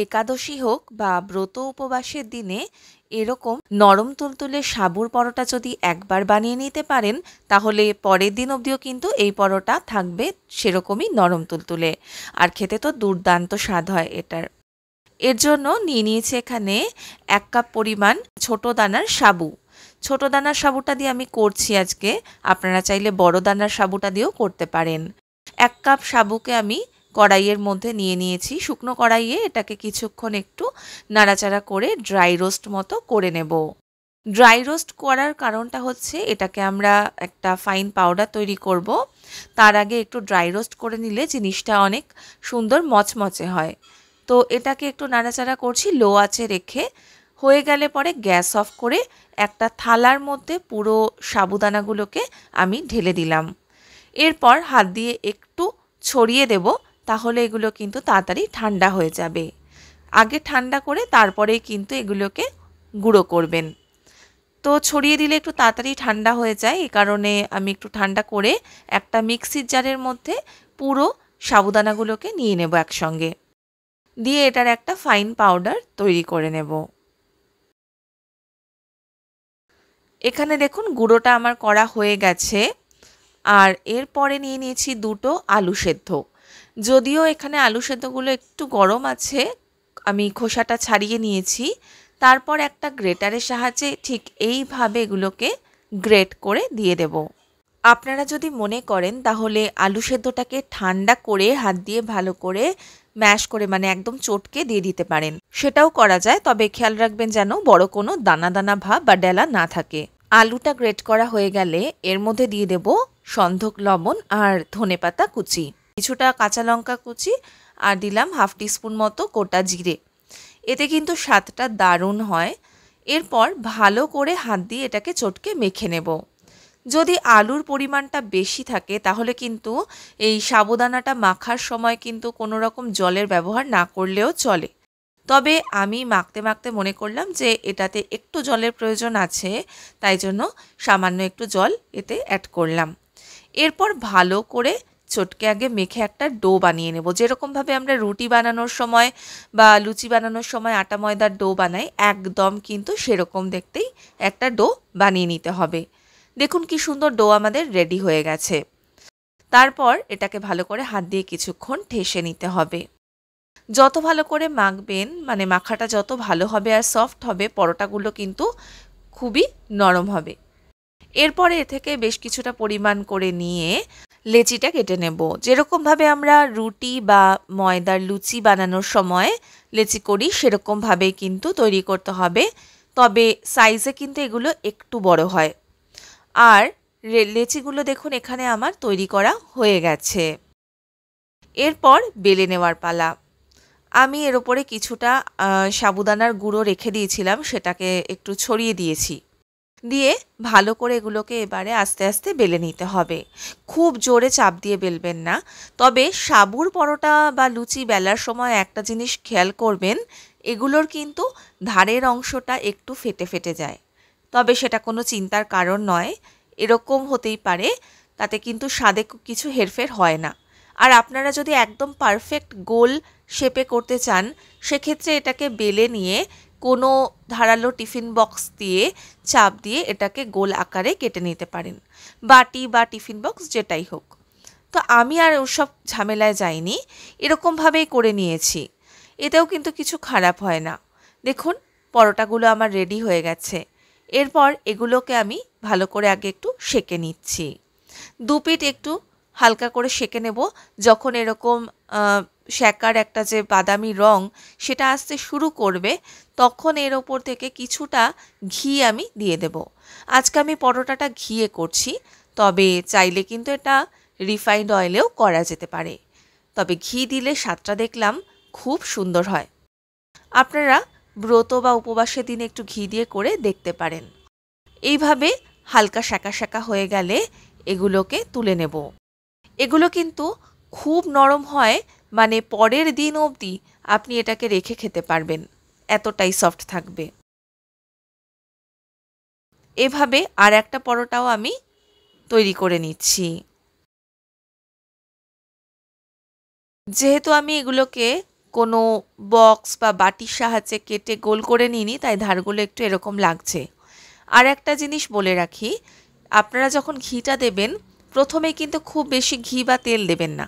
একাদশী হোক বা ব্রত উপবাসের দিনে এরকম নরম তুলতুলে সাবুর পরোটা যদি একবার বানিয়ে নিতে পারেন, তাহলে পরের দিন অবধিও কিন্তু এই পরোটা থাকবে সেরকমই নরম তুলতুলে। আর খেতে তো দুর্দান্ত স্বাদ হয় এটার। এর জন্য নিয়ে নিয়েছি এখানে 1 কাপ পরিমাণ ছোট দানার সাবু। ছোট দানার সাবুটা দিয়ে আমি করছি আজকে, আপনারা চাইলে বড় দানার সাবুটা দিয়েও করতে পারেন। 1 কাপ সাবুকে আমি কড়াইয়ের মধ্যে নিয়ে নিয়েছি, শুকনো কড়াইয়ে এটাকে কিছুক্ষণ একটু নাড়াচাড়া করে ড্রাই রোস্ট মতো করে নেব। ড্রাই রোস্ট করার কারণটা হচ্ছে এটাকে আমরা একটা ফাইন পাউডার তৈরি করব। তার আগে একটু ড্রাই রোস্ট করে নিলে জিনিসটা অনেক সুন্দর মচমচে হয়। তো এটাকে একটু নাড়াচাড়া করছি লো আঁচে রেখে। হয়ে গেলে পরে গ্যাস অফ করে একটা থালার মধ্যে পুরো সাবুদানাগুলোকে আমি ঢেলে দিলাম। এরপর হাত দিয়ে একটু ছড়িয়ে দেব, তাহলে এগুলো কিন্তু তাড়াতাড়ি ঠান্ডা হয়ে যাবে। আগে ঠান্ডা করে তারপরেই কিন্তু এগুলোকে গুঁড়ো করবেন। তো ছড়িয়ে দিলে একটু তাড়াতাড়ি ঠান্ডা হয়ে যায়, এই কারণে আমি একটু ঠান্ডা করে একটা মিক্সির জারের মধ্যে পুরো সাবুদানাগুলোকে নিয়ে নেব একসঙ্গে, দিয়ে এটার একটা ফাইন পাউডার তৈরি করে নেব। এখানে দেখুন গুঁড়োটা আমার করা হয়ে গেছে। আর এরপরে নিয়ে নিয়েছি 2টো আলু সেদ্ধ। যদিও এখানে আলু সেদ্ধগুলো একটু গরম আছে, আমি খোসাটা ছাড়িয়ে নিয়েছি। তারপর একটা গ্রেটারের সাহায্যে ঠিক এইভাবে এগুলোকে গ্রেট করে দিয়ে দেব। আপনারা যদি মনে করেন তাহলে আলু সেদ্ধটাকে ঠান্ডা করে হাত দিয়ে ভালো করে ম্যাশ করে, মানে একদম চটকে দিয়ে দিতে পারেন, সেটাও করা যায়। তবে খেয়াল রাখবেন যেন বড় কোনো দানা দানা ভাব বা ডেলা না থাকে। আলুটা গ্রেট করা হয়ে গেলে এর মধ্যে দিয়ে দেব সন্ধক লবণ আর ধনেপাতা কুচি, কিছুটা কাঁচা লঙ্কা কুচি, আর দিলাম 1/2 টিস্পুন মতো গোটা জিরে। এতে কিন্তু স্বাদটা দারুণ হয়। এরপর ভালো করে হাত দিয়ে এটাকে চটকে মেখে নেব। যদি আলুর পরিমাণটা বেশি থাকে তাহলে কিন্তু এই সাবুদানাটা মাখার সময় কিন্তু কোনো রকম জলের ব্যবহার না করলেও চলে। তবে আমি মাখতে মাখতে মনে করলাম যে এটাতে একটু জলের প্রয়োজন আছে, তাই জন্য সামান্য একটু জল এতে অ্যাড করলাম। এরপর ভালো করে চটকে আগে মেখে একটা ডো বানিয়ে নেব। যেরকমভাবে আমরা রুটি বানানোর সময় বা লুচি বানানোর সময় আটা ময়দার ডো বানাই, একদম কিন্তু সেরকম দেখতেই একটা ডো বানিয়ে নিতে হবে। দেখুন কি সুন্দর ডো আমাদের রেডি হয়ে গেছে। তারপর এটাকে ভালো করে হাত দিয়ে কিছুক্ষণ ঠেসে নিতে হবে। যত ভালো করে মাখবেন, মানে মাখাটা যত ভালো হবে আর সফট হবে, পরোটাগুলো কিন্তু খুবই নরম হবে। এরপরে এ থেকে বেশ কিছুটা পরিমাণ করে নিয়ে লেচিটা কেটে নেব। যেরকমভাবে আমরা রুটি বা ময়দার লুচি বানানোর সময় লেচি করি সেরকমভাবেই কিন্তু তৈরি করতে হবে। তবে সাইজে কিন্তু এগুলো একটু বড় হয়। আর লেচিগুলো দেখুন এখানে আমার তৈরি করা হয়ে গেছে। এরপর বেলে নেওয়ার পালা। আমি এর ওপরে কিছুটা সাবুদানার গুঁড়ো রেখে দিয়েছিলাম, সেটাকে একটু ছড়িয়ে দিয়েছি। দিয়ে ভালো করে এগুলোকে এবারে আস্তে আস্তে বেলে নিতে হবে। খুব জোরে চাপ দিয়ে বেলবেন না। তবে সাবুর পরোটা বা লুচি বেলার সময় একটা জিনিস খেয়াল করবেন, এগুলোর কিন্তু ধারের অংশটা একটু ফেটে ফেটে যায়। তবে সেটা কোনো চিন্তার কারণ নয়, এরকম হতেই পারে, তাতে কিন্তু স্বাদে কিছু হেরফের হয় না। আর আপনারা যদি একদম পারফেক্ট গোল শেপে করতে চান, সেক্ষেত্রে এটাকে বেলে নিয়ে কোনো ধারালো টিফিন বক্স দিয়ে চাপ দিয়ে এটাকে গোল আকারে কেটে নিতে পারেন, বাটি বা টিফিন বক্স যেটাই হোক। তো আমি আর ওসব ঝামেলায় যাইনি, এরকমভাবেই করে নিয়েছি। এতেও কিন্তু কিছু খারাপ হয় না। দেখুন পরোটাগুলো আমার রেডি হয়ে গেছে। এরপর এগুলোকে আমি ভালো করে আগে একটু সেঁকে নিচ্ছি। দুপিঠ একটু হালকা করে সেঁকে নেব। যখন এরকম সেঁকার একটা যে বাদামি রং সেটা আসতে শুরু করবে, তখন এর ওপর থেকে কিছুটা ঘি আমি দিয়ে দেব। আজকে আমি পরোটাটা ঘিয়ে করছি, তবে চাইলে কিন্তু এটা রিফাইন্ড অয়েলেও করা যেতে পারে। তবে ঘি দিলে স্বাদটা দেখলাম খুব সুন্দর হয়। আপনারা ব্রত বা উপবাসের দিনে একটু ঘি দিয়ে করে দেখতে পারেন। এইভাবে হালকা সেঁকা সেঁকা হয়ে গেলে এগুলোকে তুলে নেব। এগুলো কিন্তু খুব নরম হয়, মানে পরের দিন অবধি আপনি এটাকে রেখে খেতে পারবেন, এতটাই সফট থাকবে। এভাবে আর একটা পরোটাও আমি তৈরি করে নিচ্ছি। যেহেতু আমি এগুলোকে কোনো বক্স বা বাটির সাহায্যে কেটে গোল করে নিইনি, তাই ধারগুলো একটু এরকম লাগছে। আর একটা জিনিস বলে রাখি, আপনারা যখন ঘিটা দেবেন প্রথমে কিন্তু খুব বেশি ঘি বা তেল দেবেন না,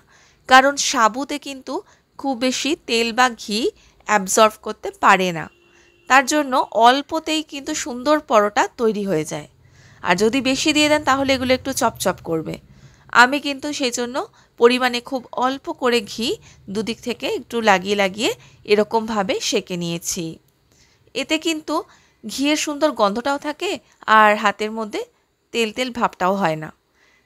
কারণ সাবুতে কিন্তু খুব বেশি তেল বা ঘি অ্যাবজর্ব করতে পারে না। তার জন্য অল্পতেই কিন্তু সুন্দর পরোটা তৈরি হয়ে যায়। আর যদি বেশি দিয়ে দেন তাহলে এগুলো একটু চপচপ করবে। আমি কিন্তু সেই জন্য পরিমাণে খুব অল্প করে ঘি দুদিক থেকে একটু লাগিয়ে লাগিয়ে এরকমভাবে সেঁকে নিয়েছি। এতে কিন্তু ঘিয়ের সুন্দর গন্ধটাও থাকে আর হাতের মধ্যে তেল তেল ভাবটাও হয় না।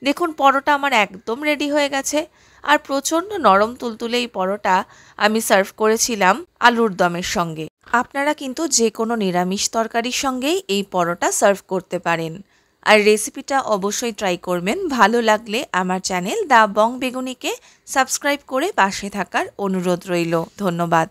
দেখুন পরোটা আমার একদম রেডি হয়ে গেছে। আর প্রচণ্ড নরম তুলতুলে এই পরোটা আমি সার্ভ করেছিলাম আলুর দমের সঙ্গে। আপনারা কিন্তু যে কোনো নিরামিষ তরকারির সঙ্গেই এই পরোটা সার্ভ করতে পারেন। আর রেসিপিটা অবশ্যই ট্রাই করবেন। ভালো লাগলে আমার চ্যানেল দ্য বং বেগুনিকে সাবস্ক্রাইব করে পাশে থাকার অনুরোধ রইল। ধন্যবাদ।